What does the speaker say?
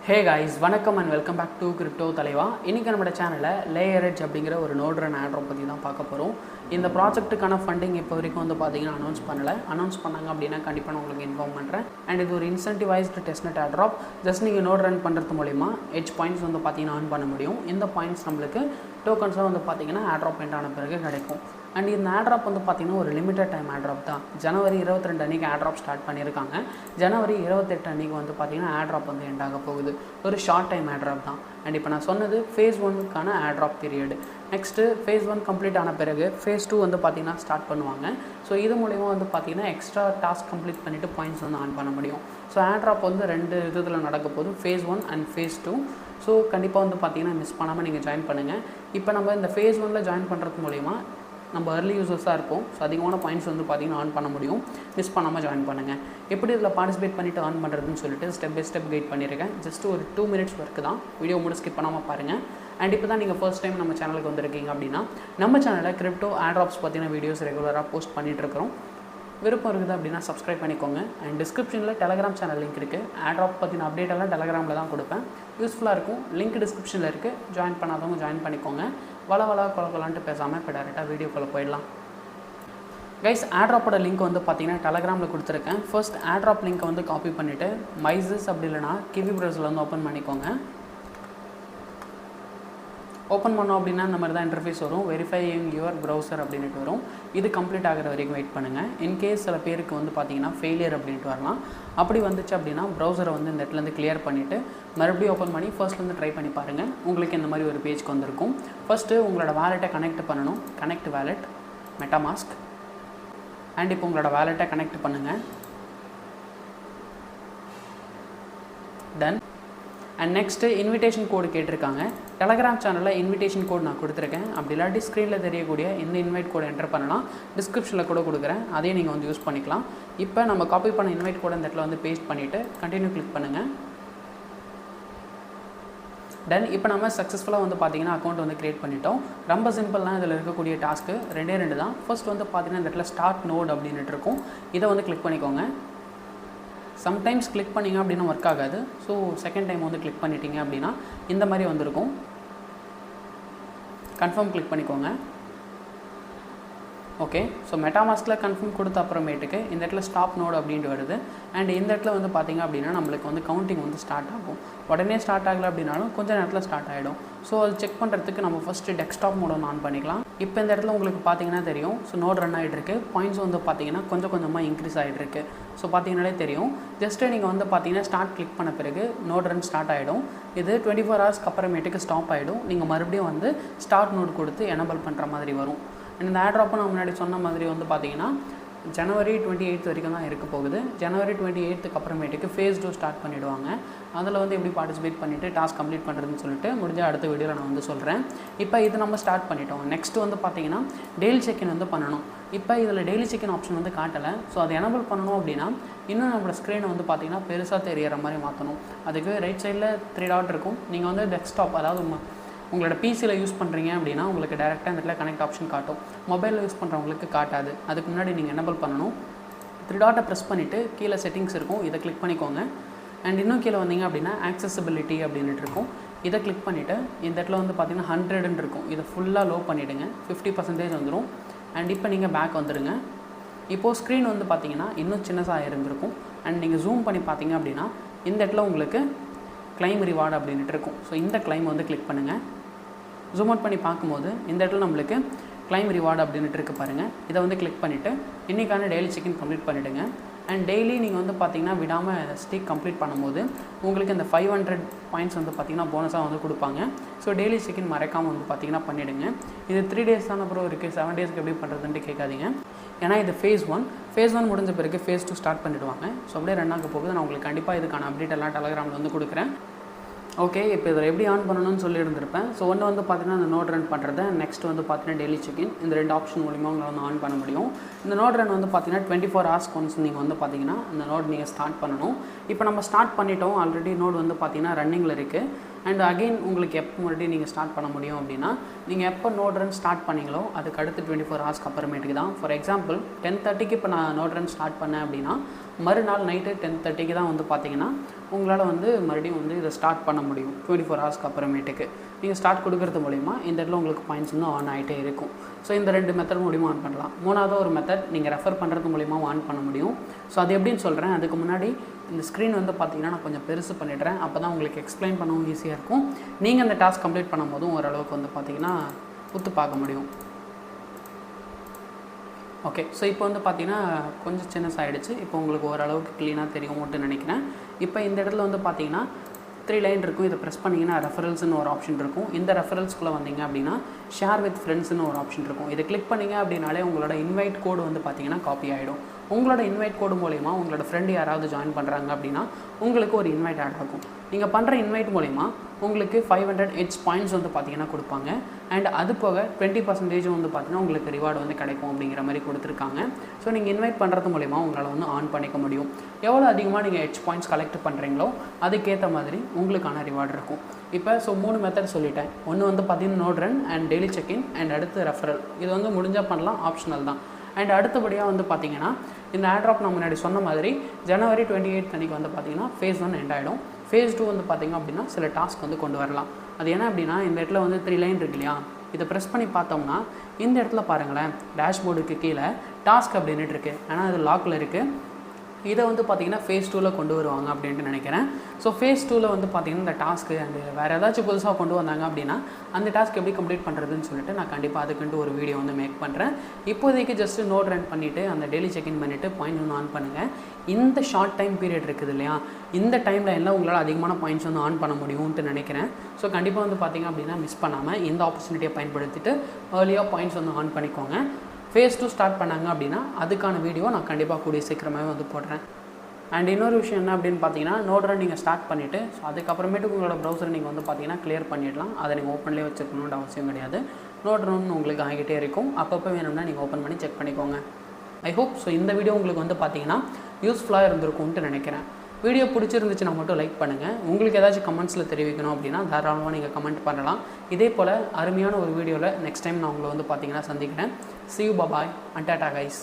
Hey guys, வணக்கம் and welcome back to Crypto Thalaiva. இன்னைக்கு நம்ம சேனல்ல LayerEdge அப்படிங்கற ஒரு நோட் ரன் airdrop பத்தி தான் பார்க்க போறோம். இந்த ப்ராஜெக்ட்டுக்கான ஃபண்டிங் இப்போ வரைக்கும் வந்து பாத்தீங்கன்னா அனௌன்ஸ் பண்ணாங்க அப்படினா கண்டிப்பா நான் உங்களுக்கு இன்ஃபார்ம் பண்றேன். And இது ஒரு incentivized testnet airdrop. ஜஸ்ட் நீங்க நோட் ரன் பண்றது மூலமா edge points வந்து பாத்தீங்கன்னா earn பண்ண முடியும். இந்த பாயிண்ட்ஸ் நமக்கு டோக்கன்ஸ் வந்து பாத்தீங்கன்னா airdrop end ஆன பிறகு கிடைக்கும். And இந்த airdrop வந்து பாத்தீங்கன்னா ஒரு லிமிட்டட் டைம் airdrop தான். ஜனவரி 22 அன்னைக்கு airdrop ஸ்டார்ட் பண்ணிருக்காங்க. ஜனவரி 28 அன்னைக்கு வந்து பாத்தீங்கன்னா airdrop வந்து எண்ட் ஆக போகுது. ஒரு ஷார்ட் டைம் airdrop தான். And இப்போ நான் சொன்னது phase 1 கான airdrop period. Next phase 1 complete ஆன பிறகு phase 2 வந்து பாத்தீங்கன்னா ஸ்டார்ட் பண்ணுவாங்க. சோ இது மூலமா வந்து பாத்தீங்கன்னா எக்ஸ்ட்ரா டாஸ்க் கம்ப்ளீட் பண்ணிட்டு பாயிண்ட்ஸ் வந்து earn பண்ண முடியும். சோ airdrop வந்து ரெண்டு விதத்துல நடக்க போகுது. phase 1 and phase 2. சோ கண்டிப்பா வந்து பாத்தீங்கன்னா மிஸ் பண்ணாம நீங்க ஜாயின் பண்ணுங்க. இப்போ நம்ம இந்த phase 1ல ஜாயின் பண்றது மூலமா நம்ம early users இருப்போம். சோ அதிகமான பாயிண்ட்ஸ் வந்து பாத்தீங்கன்னா earn பண்ண முடியும். மிஸ் பண்ணாம ஜாயின் பண்ணுங்க. எப்படி இதல பார்ட்டிசிபேட் பண்ணிட்டு earn பண்றதுன்னு சொல்லிட்டு ஸ்டெப் பை ஸ்டெப் கைட் பண்ணிருக்கேன். ஜஸ்ட் ஒரு 2 minutes வர்க் தான். வீடியோ முழுசா ஸ்கிப் பண்ணாம பாருங்க. And இப்போ தான் நீங்க ஃபர்ஸ்ட் டைம் நம்ம சேனலுக்கு வந்திருக்கீங்க அப்படினா நம்ம சேனல்ல கிரிப்டோ airdrops பத்தின வீடியோஸ் ரெகுலரா போஸ்ட் பண்ணிட்டு இருக்கோம். விருப்பம் இருக்குது அப்படினா Subscribe பண்ணிக்கோங்க. And descriptionல Telegram channel லிங்க் இருக்கு. airdrop பத்தின அப்டேட் எல்லாம் Telegramல தான் கொடுப்பேன். யூஸ்ஃபுல்லா இருக்கும். லிங்க் descriptionல இருக்கு. ஜாயின் பண்ணாதவங்க ஜாயின் பண்ணிக்கோங்க. வளவளா கொலகொலன்ட்டு பேசாம இப்ப டைரக்டா வீடியோக்குள்ள போய்டலாம். Guys, airdrop ஓட லிங்க் வந்து பாத்தீங்கன்னா Telegramல கொடுத்திருக்கேன். ஃபர்ஸ்ட் airdrop லிங்க் வந்து காப்பி பண்ணிட்டு mysis அப்படி இல்லனா kiwi browserல வந்து ஓபன் பண்ணிக்கோங்க. ஓபன் பண்ணோம் அப்படினா இந்த மாதிரி தான் இன்டர்ஃபேஸ் வரும். வெரிஃபையிங் யுவர் browser அப்படினு வரும். இது கம்ப்ளீட் ஆகுற வரைக்கும் வெயிட் பண்ணுங்க. இன் கேஸ் சில பேருக்கு வந்து பாத்தீங்கன்னா ஃபெயிலியர் அப்படினு வரலாம். அப்படி வந்துச்சு அப்படினா browser வந்து இந்த இடத்துல இருந்து கிளியர் பண்ணிட்டு மறுபடியும் ஓபன் பண்ணி ஃபர்ஸ்ட்ல இருந்து ட்ரை பண்ணி பாருங்க. உங்களுக்கு இந்த மாதிரி ஒரு பேஜ்க்கு வந்திருக்கும். ஃபர்ஸ்ட் உங்களோட வாலெட்டை கனெக்ட் பண்ணனும். Connect wallet MetaMask. and இப்போ உங்களோட வாலெட்டை கனெக்ட் பண்ணுங்க. done. And next invitation code கேட்டிருக்காங்க. Telegram channelல invitation code நான் கொடுத்திருக்கேன். அப்படி இல்லாட்டி ஸ்கிரீன்ல தெரியக்கூடிய இந்த invite code என்டர் பண்ணலாம். டிஸ்கிரிப்ஷன்ல கூட கொடுக்கிறேன். அதே நீங்க வந்து யூஸ் பண்ணிக்கலாம். இப்போ நம்ம காப்பி பண்ண invite code இந்த இடத்துல வந்து பேஸ்ட் பண்ணிட்டு கண்டினியூ கிளிக் பண்ணுங்க. Then இப்போ நம்ம சக்சஸ்ஃபுல்லா வந்து பாத்தீங்கன்னா அக்கவுண்ட் வந்து கிரியேட் பண்ணிட்டோம். ரொம்ப சிம்பிள் தான் இதல இருக்கக்கூடிய டாஸ்க். ரெண்டே தான். ஃபர்ஸ்ட் வந்து பாத்தீங்கன்னா இந்த இடத்துல ஸ்டார்ட் நோட் அப்படினு இருக்கும். இத வந்து கிளிக் பண்ணிக்கோங்க. sometimes click பண்ணீங்க அப்படினா வர்க் ஆகாது. சோ செகண்ட் டைம் வந்து கிளிக் பண்ணிட்டீங்க அப்படினா இந்த மாதிரி வந்திருக்கும். கன்ஃபார்ம் கிளிக் பண்ணிக்கோங்க. ஓகே. சோ MetaMaskல கன்ஃபார்ம் கொடுத்த அப்புறமேட்டுக்கு இந்த இடத்துல ஸ்டாப் நோட் அப்படினு வருது. and இந்த இடத்துல வந்து பாத்தீங்க அப்படினா நமக்கு வந்து கவுண்டிங் வந்து ஸ்டார்ட் ஆகும். உடனே ஸ்டார்ட் ஆகல அப்படினாலும் கொஞ்ச நேரத்துல ஸ்டார்ட் ஆயிடும். சோ அது செக் பண்றதுக்கு நம்ம ஃபர்ஸ்ட் டெஸ்க்டாப் மோட் ஆன் பண்ணிக்கலாம். இப்போ இந்த இடத்துல உங்களுக்கு பாத்தீங்கன்னா தெரியும். சோ நோட் ரன் ஆயிட்டு இருக்கு. பாயிண்ட்ஸ் வந்து பாத்தீங்கன்னா கொஞ்சமா இன்கிரீஸ் ஆயிட்டு இருக்கு. சோ பாத்தீங்கனாலே தெரியும். ஜஸ்ட் நீங்க வந்து பாத்தீங்கன்னா ஸ்டார்ட் கிளிக் பண்ண பிறகு நோட் ரன் ஸ்டார்ட் ஆயிடும். இது 24 ஹவர்ஸ்க்கு அப்புறமேட்டுக்கு ஸ்டாப் ஆயிடும். நீங்க மறுபடியும் வந்து ஸ்டார்ட் நோட் கொடுத்து எனேபிள் பண்ற மாதிரி வரும். இந்த airdrop நான் முன்னாடி சொன்ன மாதிரி வந்து பாத்தீங்கன்னா ஜனவரி 28 வரைக்கும் தான் இருக்க போகுது. ஜனவரி 28க்கு அப்புறமேட்டுக்கு phase 2 ஸ்டார்ட் பண்ணிடுவாங்க. அதுல வந்து எப்படி பார்ட்டிசிபேட் பண்ணிட்டு டாஸ்க் கம்ப்ளீட் பண்றதுன்னு சொல்லிட்டு முடிஞ்ச அடுத்த வீடியோல நான் வந்து சொல்றேன். இப்போ இது நம்ம ஸ்டார்ட் பண்ணிட்டோம். நெக்ஸ்ட் வந்து பாத்தீங்கன்னா டெய்லி செக்-இன் வந்து பண்ணனும். இப்போ இதுல டெய்லி செக்-இன் ஆப்ஷன் வந்து காட்டல. சோ அதை எனேபிள் பண்ணனும் அப்படினா இன்னும் நம்ம ஸ்கிரீனை வந்து பாத்தீங்கன்னா பெருசா தெரியற மாதிரி மாத்தணும். அதுக்கு ரைட் சைடுல 3 டாட் இருக்கும். நீங்க வந்து டெஸ்க்டாப் அதாவது உங்களோட PCல யூஸ் பண்றீங்க அப்படினா உங்களுக்கு டைரக்ட்டா இந்த இடத்துல கனெக்ட் ஆப்ஷன் காட்டும். மொபைல்ல யூஸ் பண்றவங்களுக்கு காட்டாது. அதுக்கு முன்னாடி நீங்க எனேபிள் பண்ணனும். 3 டாட்டை பிரஸ் பண்ணிட்டு கீழ செட்டிங்ஸ் இருக்கும். இத கிளிக் பண்ணிக்கோங்க. and இன்னும் கீழ வந்தீங்க அப்படினா accessibility அப்படினு இருக்கும். இத கிளிக் பண்ணிட்டு இந்த இடத்துல வந்து பாத்தீங்கன்னா 100 ன்னு இருக்கும். இத ஃபுல்லா லோ பண்ணிடுங்க. 50% வந்துரும். and இப்போ நீங்க பேக் வந்துருங்க. இப்போ ஸ்கிரீன் வந்து பாத்தீங்கன்னா இன்னும் சின்னதா இருந்திருக்கும். and நீங்க ஜூம் பண்ணி பாத்தீங்க அப்படினா இந்த இடத்துல உங்களுக்கு claim reward அப்படினு இருக்கும். சோ இந்த claim வந்து கிளிக் பண்ணுங்க. ஜூம் அவுட் பண்ணி பாக்கும்போது இந்த இடத்துல நமக்கு claim reward அப்படினு இருக்கு பாருங்க. இத வந்து கிளிக் பண்ணிட்டு இன்னைக்கான டெய்லி செக்-இன் கம்ப்ளீட் பண்ணிடுங்க. and டெய்லி நீங்க வந்து பாத்தீங்கன்னா விடாம ஸ்டீக் கம்ப்ளீட் பண்ணும்போது உங்களுக்கு இந்த 500 பாயிண்ட்ஸ் வந்து பாத்தீங்கன்னா போனஸா வந்து கொடுப்பாங்க. சோ டெய்லி செக்-இன் மறக்காம வந்து பாத்தீங்கன்னா பண்ணிடுங்க. இது 3 டேஸ் தான ப்ரோ இருக்கு. 7 டேஸ்க்கு எப்படி பண்றதுன்னு கேட்காதீங்க. ஏனா இது phase 1 முடிஞ்ச பிறகு phase 2 ஸ்டார்ட் பண்ணிடுவாங்க. சோ அப்படியே ரன் ஆக போகுது. நான் உங்களுக்கு கண்டிப்பா இதுக்கான அப்டேட் எல்லாம் Telegramல வந்து கொடுக்கிறேன். ஓகே. இப்போ இத எப்படி ஆன் பண்ணனும்னு சொல்லி இருந்திருப்பேன். சோ ஒன்னு வந்து பாத்தீங்கன்னா அந்த நோட் ரன் பண்றது. நெக்ஸ்ட் வந்து பாத்தீங்கன்னா டெய்லி செக்-இன். இந்த ரெண்டு ஆப்ஷன் மூலமா உங்களால வந்து ஆன் பண்ண முடியும். இந்த நோட் ரன் வந்து பாத்தீங்கன்னா 24 ஹவர்ஸ் ஒன்ஸ் நீங்க வந்து பாத்தீங்கன்னா அந்த நோட் நீங்க ஸ்டார்ட் பண்ணனும். இப்போ நம்ம ஸ்டார்ட் பண்ணிட்டோம். ஆல்ரெடி நோட் வந்து பாத்தீங்கன்னா ரன்னிங்ல இருக்கு. அண்ட் அகெயின் உங்களுக்கு எப்போ மறுபடியும் நீங்கள் ஸ்டார்ட் பண்ண முடியும் அப்படின்னா நீங்கள் எப்போ நோட் ரன் ஸ்டார்ட் பண்ணீங்களோ அதுக்கு அடுத்து 24 ஹவர்ஸ்க்கு அப்புறமேட்டுக்கு தான். ஃபார் எக்ஸாம்பிள் 10:30க்கு இப்போ நான் நோட் ரன் ஸ்டார்ட் பண்ணேன் அப்படின்னா மறுநாள் நைட்டு 10:30க்கு தான் வந்து பார்த்தீங்கன்னா உங்களால் வந்து மறுபடியும் வந்து இதை ஸ்டார்ட் பண்ண முடியும் 24 ஹவர்ஸ்க்கு அப்புறமேட்டுக்கு. நீங்கள் ஸ்டார்ட் கொடுக்கறது மூலிமா இந்த இடத்துல உங்களுக்கு பாயிண்ட்ஸ் வந்து ஆன் ஆகிட்டே இருக்கும். ஸோ இந்த 2 மெத்தட் மூலிமா ஆன் பண்ணலாம். மூணாவது ஒரு மெத்தட் நீங்கள் ரெஃபர் பண்ணுறது மூலிமா ஆன் பண்ண முடியும். ஸோ அது எப்படின்னு சொல்கிறேன். அதுக்கு முன்னாடி இந்த ஸ்க்ரீன் வந்து பார்த்தீங்கன்னா நான் கொஞ்சம் பெருசு பண்ணிடுறேன். அப்போ தான் உங்களுக்கு எக்ஸ்பிளைன் பண்ணவும் ஈஸியாக இருக்கும். நீங்கள் அந்த டாஸ்க் கம்ப்ளீட் பண்ணும் போதும் ஓரளவுக்கு வந்து பார்த்தீங்கன்னா உத்து பார்க்க முடியும். ஓகே, ஸோ இப்போ வந்து பார்த்தீங்கன்னா கொஞ்சம் சின்னஸ் ஆகிடுச்சு. இப்போ உங்களுக்கு ஓரளவுக்கு க்ளீனாக தெரியும்ட்டு நினைக்கிறேன். இப்போ இந்த இடத்துல வந்து பார்த்தீங்கன்னா 3 லைன் இருக்கும். இதை ப்ரெஸ் பண்ணிங்கன்னா ரெஃபரல்ஸ்னு ஒரு ஆப்ஷன் இருக்கும். இந்த ரெஃபரல்ஸ்குள்ளே வந்தீங்க அப்படின்னா ஷேர் வித் ஃப்ரெண்ட்ஸ்னு ஒரு ஆப்ஷன் இருக்கும். இதை கிளிக் பண்ணிங்க அப்படின்னாலே உங்களோட இன்வைட் கோடு வந்து பார்த்தீங்கன்னா காப்பி ஆகிடும். உங்களோட இன்வைட் கோடு மூலிமா உங்களோட ஃப்ரெண்டு யாராவது ஜாயின் பண்ணுறாங்க அப்படின்னா உங்களுக்கு ஒரு இன்வைட் ஆட் ஆகும். நீங்கள் பண்ணுற இன்வைட் மூலிமா உங்களுக்கு 500 எச் பாயிண்ட்ஸ் வந்து பார்த்தீங்கன்னா கொடுப்பாங்க. அண்ட் அது போக 20% வந்து பார்த்தீங்கன்னா உங்களுக்கு ரிவார்டு வந்து கிடைக்கும் அப்படிங்கிற மாதிரி கொடுத்துருக்காங்க. ஸோ நீங்கள் இன்வைட் பண்ணுறது மூலிமா உங்களால் வந்து ஆன் பண்ணிக்க முடியும். எவ்வளோ அதிகமாக நீங்கள் எச் பாயிண்ட்ஸ் கலெக்ட் பண்ணுறீங்களோ அதுக்கேற்ற மாதிரி உங்களுக்கான ரிவார்டு இருக்கும். இப்போ 3 மெத்தட் சொல்லிட்டேன். ஒன்று வந்து பார்த்தீங்கன்னா note run and daily check in and அடுத்து ரெஃபரல். இது வந்து முடிஞ்சால் பண்ணலாம், ஆப்ஷனல் தான். அண்ட் அடுத்தபடியாக வந்து பார்த்தீங்கன்னா இந்த ஏர்ட்ராப் நான் முன்னாடி சொன்ன மாதிரி ஜனவரி 28 அன்றைக்கி வந்து பார்த்தீங்கன்னா ஃபேஸ் 1 எண்ட் ஆகிடும். ஃபேஸ் 2 வந்து பார்த்திங்க அப்படின்னா சில டாஸ்க் வந்து கொண்டு வரலாம். அது என்ன அப்படின்னா இந்த இடத்துல வந்து 3 லைன் இருக்கு இல்லையா, இதை ப்ரெஸ் பண்ணி பார்த்தோம்னா இந்த இடத்துல பாருங்களேன் டேஷ்போர்டுக்கு கீழே டாஸ்க் அப்படின்ட்டு இருக்குது. ஆனால் அது லாக்கில் இருக்குது. இதை வந்து பார்த்திங்கன்னா ஃபேஸ் 2ல் கொண்டு வருவாங்க அப்படின்ட்டு நினைக்கிறேன். ஸோ ஃபேஸ் 2ல் வந்து பார்த்திங்கன்னா இந்த டாஸ்க்கு அண்டு வேறு ஏதாச்சும் புதுசாக கொண்டு வந்தாங்க அப்படின்னா அந்த டாஸ்க் எப்படி கம்ப்ளீட் பண்ணுறதுன்னு சொல்லிட்டு நான் கண்டிப்பாக அதுக்குன்ட்டு ஒரு வீடியோ வந்து மேக் பண்ணுறேன். இப்போதைக்கு ஜஸ்ட்டு நோட் ரன் பண்ணிவிட்டு அந்த டெய்லி செக்இன் பண்ணிவிட்டு பாயிண்ட் ஒன்று ஆன் பண்ணுங்கள். இந்த ஷார்ட் டைம் பீரியட் இருக்குது இல்லையா, இந்த டைமில் எல்லாம் உங்களால் அதிகமான பாயிண்ட்ஸ் வந்து ஆன் பண்ண முடியும்ட்டு நினைக்கிறேன். ஸோ கண்டிப்பாக வந்து பார்த்திங்க அப்படின்னா மிஸ் பண்ணாமல் இந்த ஆப்பர்ச்சுனிட்டியை பயன்படுத்திட்டு ஏர்லியாக பாயிண்ட்ஸ் வந்து ஆன் பண்ணிக்கோங்க. ஃபேஸ் 2 ஸ்டார்ட் பண்ணாங்க அப்படின்னா அதுக்கான வீடியோ நான் கண்டிப்பாக கூடிய சீக்கிரமாகவே வந்து போடுறேன். அண்ட் இன்னொரு விஷயம் என்ன அப்படின்னு பார்த்தீங்கன்னா நோட் ரன் நீங்கள் ஸ்டார்ட் பண்ணிவிட்டு ஸோ அதுக்கப்புறமேட்டுக்கு உங்களோட ப்ரௌசரை நீங்கள் வந்து பார்த்தீங்கன்னா கிளியர் பண்ணிடலாம். அதை நீங்கள் ஓப்பன்லேயே வச்சுருக்கணுன்ற அவசியம் கிடையாது. நோட் ரன் உங்களுக்கு ஆகிட்டே இருக்கும். அப்பப்போ வேணும்னா நீங்கள் ஓப்பன் பண்ணி செக் பண்ணிக்கோங்க. ஐ ஹோப் ஸோ இந்த வீடியோ உங்களுக்கு வந்து பார்த்தீங்கன்னா யூஸ்ஃபுல்லாக இருந்திருக்கும்ட்டு நினைக்கிறேன். வீடியோ பிடிச்சிருந்துச்சுன்னா மட்டும் லைக் பண்ணுங்கள். உங்களுக்கு ஏதாச்சும் கமெண்ட்ஸில் தெரிவிக்கணும் அப்படின்னா தாராளமாக நீங்கள் கமெண்ட் பண்ணலாம். இதே போல் அருமையான ஒரு வீடியோவில் நெக்ஸ்ட் டைம் நான் உங்களை வந்து பார்த்தீங்கன்னா சந்திக்கிறேன். See you, bye bye and tata guys.